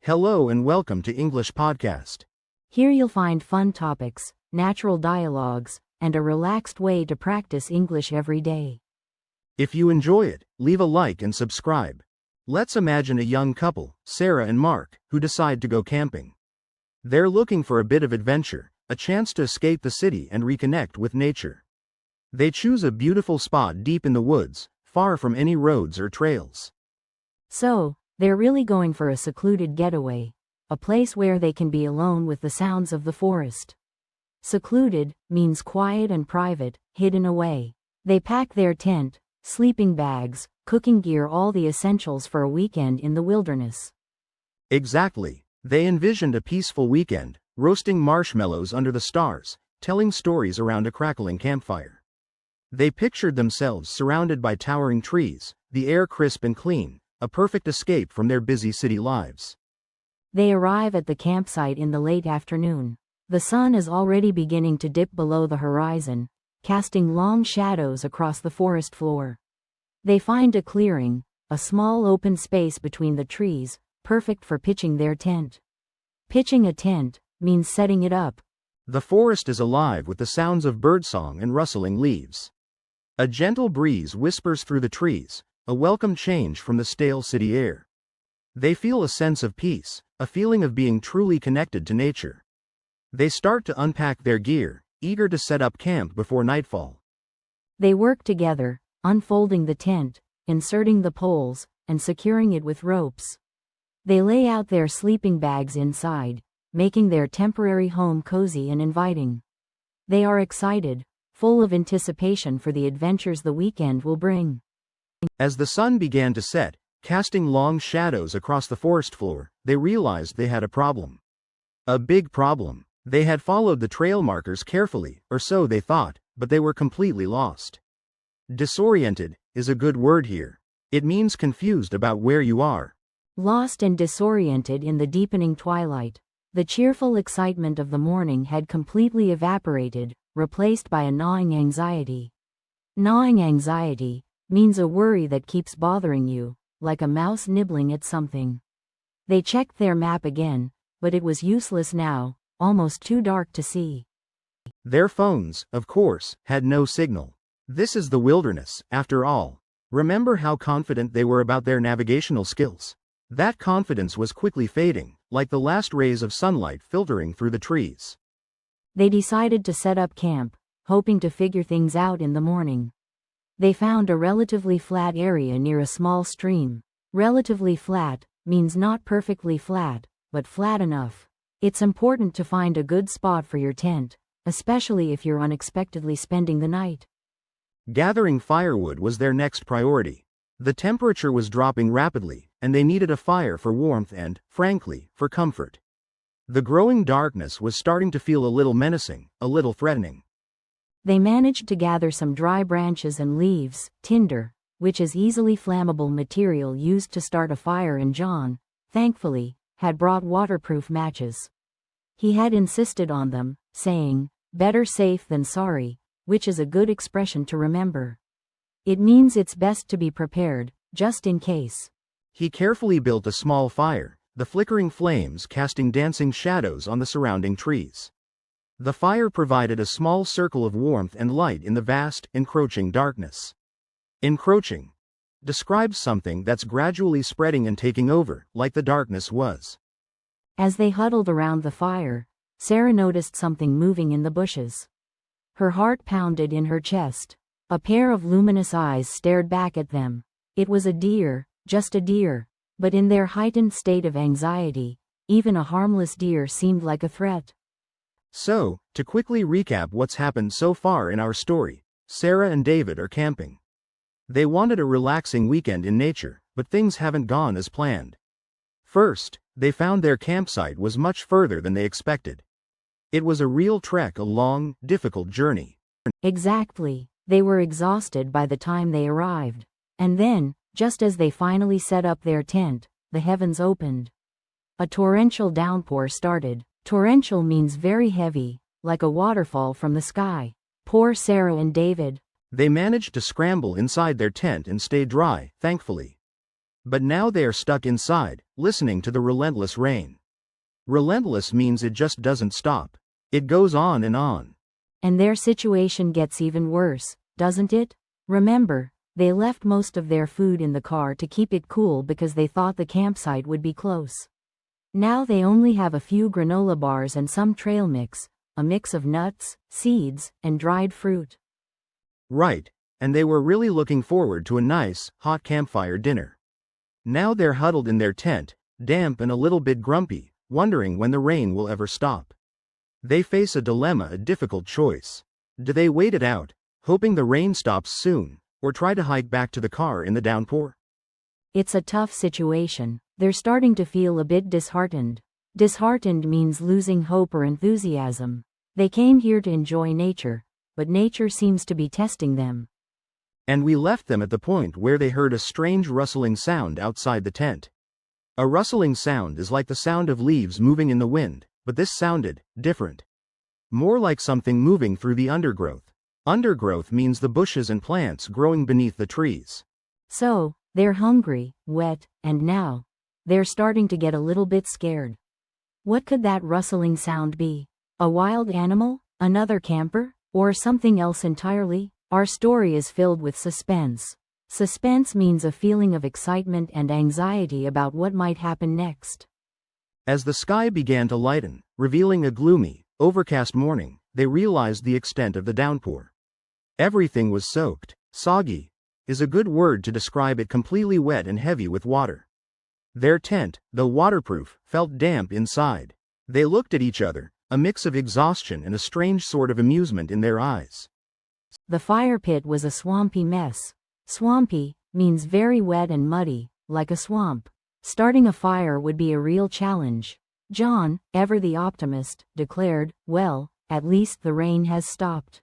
Hello and welcome to English Podcast. Here you'll find fun topics, natural dialogues, and a relaxed way to practice English every day. If you enjoy it, leave a like and subscribe. Let's imagine a young couple, Sarah and Mark, who decide to go camping. They're looking for a bit of adventure, a chance to escape the city and reconnect with nature. They choose a beautiful spot deep in the woods, far from any roads or trails. So, they're really going for a secluded getaway, a place where they can be alone with the sounds of the forest. Secluded means quiet and private, hidden away. They pack their tent, sleeping bags, cooking gear, all the essentials for a weekend in the wilderness. Exactly. They envisioned a peaceful weekend, roasting marshmallows under the stars, telling stories around a crackling campfire. They pictured themselves surrounded by towering trees, the air crisp and clean, a perfect escape from their busy city lives. They arrive at the campsite in the late afternoon. The sun is already beginning to dip below the horizon, casting long shadows across the forest floor. They find a clearing, a small open space between the trees, perfect for pitching their tent. Pitching a tent means setting it up. The forest is alive with the sounds of birdsong and rustling leaves. A gentle breeze whispers through the trees, a welcome change from the stale city air. They feel a sense of peace, a feeling of being truly connected to nature. They start to unpack their gear, eager to set up camp before nightfall. They work together, unfolding the tent, inserting the poles, and securing it with ropes. They lay out their sleeping bags inside, making their temporary home cozy and inviting. They are excited, full of anticipation for the adventures the weekend will bring. As the sun began to set, casting long shadows across the forest floor, they realized they had a problem. A big problem. They had followed the trail markers carefully, or so they thought, but they were completely lost. Disoriented is a good word here. It means confused about where you are. Lost and disoriented in the deepening twilight, the cheerful excitement of the morning had completely evaporated, replaced by a gnawing anxiety. Gnawing anxiety means a worry that keeps bothering you, like a mouse nibbling at something. They checked their map again, but it was useless now, almost too dark to see. Their phones, of course, had no signal. This is the wilderness, after all. Remember how confident they were about their navigational skills? That confidence was quickly fading, like the last rays of sunlight filtering through the trees. They decided to set up camp, hoping to figure things out in the morning. They found a relatively flat area near a small stream. Relatively flat means not perfectly flat, but flat enough. It's important to find a good spot for your tent, especially if you're unexpectedly spending the night. Gathering firewood was their next priority. The temperature was dropping rapidly, and they needed a fire for warmth and, frankly, for comfort. The growing darkness was starting to feel a little menacing, a little threatening. They managed to gather some dry branches and leaves, tinder, which is easily flammable material used to start a fire, and John, thankfully, had brought waterproof matches. He had insisted on them, saying, "Better safe than sorry," which is a good expression to remember. It means it's best to be prepared, just in case. He carefully built a small fire, the flickering flames casting dancing shadows on the surrounding trees. The fire provided a small circle of warmth and light in the vast, encroaching darkness. Encroaching describes something that's gradually spreading and taking over, like the darkness was. As they huddled around the fire, Sarah noticed something moving in the bushes. Her heart pounded in her chest. A pair of luminous eyes stared back at them. It was a deer, just a deer, but in their heightened state of anxiety, even a harmless deer seemed like a threat. So, to quickly recap what's happened so far in our story, Sarah and David are camping. They wanted a relaxing weekend in nature, but things haven't gone as planned. First, they found their campsite was much further than they expected. It was a real trek, a long, difficult journey. Exactly. They were exhausted by the time they arrived. And then, just as they finally set up their tent, the heavens opened. A torrential downpour started. Torrential means very heavy, like a waterfall from the sky. Poor Sarah and David. They managed to scramble inside their tent and stay dry, thankfully. But now they are stuck inside, listening to the relentless rain. Relentless means it just doesn't stop. It goes on and on. And their situation gets even worse, doesn't it? Remember, they left most of their food in the car to keep it cool because they thought the campsite would be close. Now they only have a few granola bars and some trail mix, a mix of nuts, seeds, and dried fruit. Right, and they were really looking forward to a nice, hot campfire dinner. Now they're huddled in their tent, damp and a little bit grumpy, wondering when the rain will ever stop. They face a dilemma, a difficult choice. Do they wait it out, hoping the rain stops soon, or try to hike back to the car in the downpour? It's a tough situation. They're starting to feel a bit disheartened. Disheartened means losing hope or enthusiasm. They came here to enjoy nature, but nature seems to be testing them. And we left them at the point where they heard a strange rustling sound outside the tent. A rustling sound is like the sound of leaves moving in the wind, but this sounded different. More like something moving through the undergrowth. Undergrowth means the bushes and plants growing beneath the trees. So, they're hungry, wet, and now they're starting to get a little bit scared. What could that rustling sound be? A wild animal? Another camper? Or something else entirely? Our story is filled with suspense. Suspense means a feeling of excitement and anxiety about what might happen next. As the sky began to lighten, revealing a gloomy, overcast morning, they realized the extent of the downpour. Everything was soaked. Soggy is a good word to describe it, completely wet and heavy with water. Their tent, though waterproof, felt damp inside. They looked at each other, a mix of exhaustion and a strange sort of amusement in their eyes. The fire pit was a swampy mess. Swampy means very wet and muddy, like a swamp. Starting a fire would be a real challenge. John, ever the optimist, declared, "Well, at least the rain has stopped.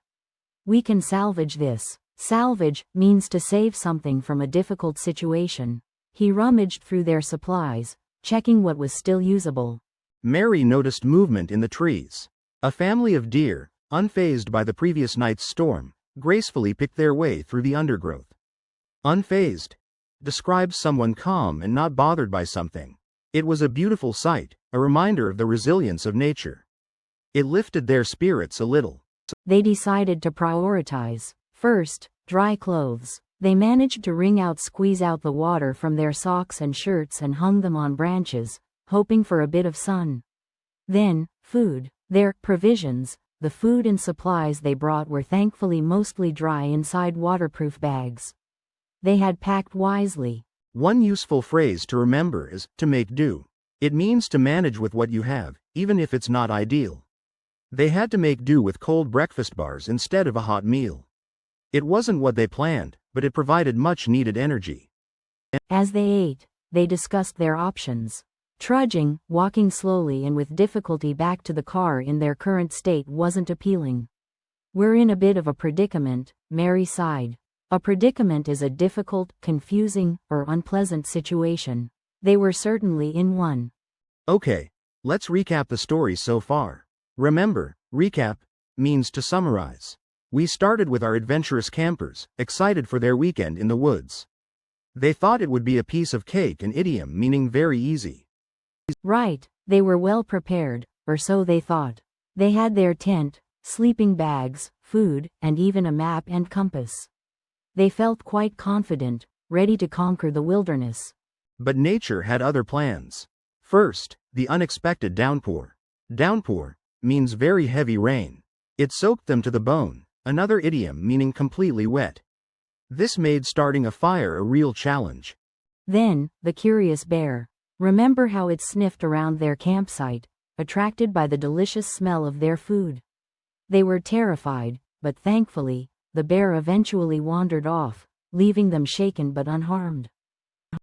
We can salvage this." Salvage means to save something from a difficult situation. He rummaged through their supplies, checking what was still usable. Mary noticed movement in the trees. A family of deer, unfazed by the previous night's storm, gracefully picked their way through the undergrowth. Unfazed describes someone calm and not bothered by something. It was a beautiful sight, a reminder of the resilience of nature. It lifted their spirits a little. They decided to prioritize. First, dry clothes. They managed to squeeze out the water from their socks and shirts and hung them on branches, hoping for a bit of sun. Then, food. Their provisions, the food and supplies they brought, were thankfully mostly dry inside waterproof bags. They had packed wisely. One useful phrase to remember is, to make do. It means to manage with what you have, even if it's not ideal. They had to make do with cold breakfast bars instead of a hot meal. It wasn't what they planned, but it provided much needed energy. As they ate, they discussed their options. Trudging, walking slowly and with difficulty back to the car in their current state wasn't appealing. "We're in a bit of a predicament," Mary sighed. A predicament is a difficult, confusing, or unpleasant situation. They were certainly in one. Okay, let's recap the story so far. Remember, recap means to summarize. We started with our adventurous campers, excited for their weekend in the woods. They thought it would be a piece of cake, an idiom meaning very easy. Right, they were well prepared, or so they thought. They had their tent, sleeping bags, food, and even a map and compass. They felt quite confident, ready to conquer the wilderness. But nature had other plans. First, the unexpected downpour. Downpour means very heavy rain. It soaked them to the bone, another idiom meaning completely wet. This made starting a fire a real challenge. Then, the curious bear. Remember how it sniffed around their campsite, attracted by the delicious smell of their food. They were terrified, but thankfully, the bear eventually wandered off, leaving them shaken but unharmed.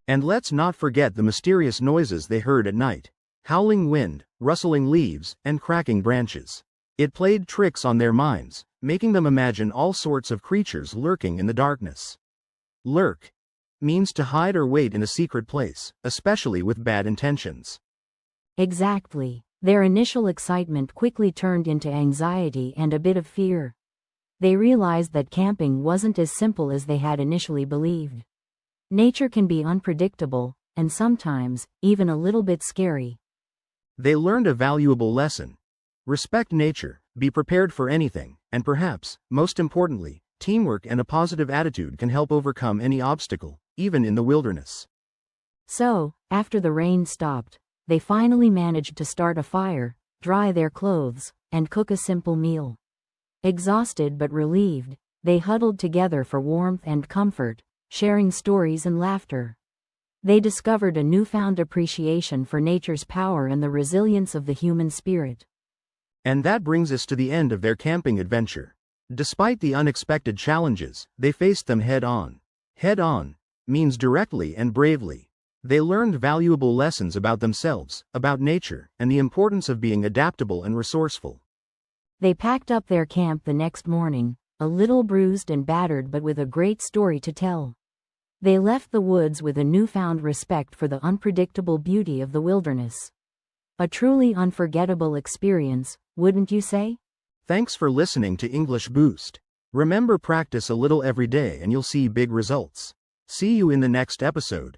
And let's not forget the mysterious noises they heard at night. Howling wind, rustling leaves, and cracking branches. It played tricks on their minds, making them imagine all sorts of creatures lurking in the darkness. Lurk means to hide or wait in a secret place, especially with bad intentions. Exactly. Their initial excitement quickly turned into anxiety and a bit of fear. They realized that camping wasn't as simple as they had initially believed. Nature can be unpredictable, and sometimes, even a little bit scary. They learned a valuable lesson. Respect nature, be prepared for anything, and perhaps, most importantly, teamwork and a positive attitude can help overcome any obstacle, even in the wilderness. So, after the rain stopped, they finally managed to start a fire, dry their clothes, and cook a simple meal. Exhausted but relieved, they huddled together for warmth and comfort, sharing stories and laughter. They discovered a newfound appreciation for nature's power and the resilience of the human spirit. And that brings us to the end of their camping adventure. Despite the unexpected challenges, they faced them head on. Head on means directly and bravely. They learned valuable lessons about themselves, about nature, and the importance of being adaptable and resourceful. They packed up their camp the next morning, a little bruised and battered but with a great story to tell. They left the woods with a newfound respect for the unpredictable beauty of the wilderness. A truly unforgettable experience, wouldn't you say? Thanks for listening to English Boost. Remember, practice a little every day and you'll see big results. See you in the next episode.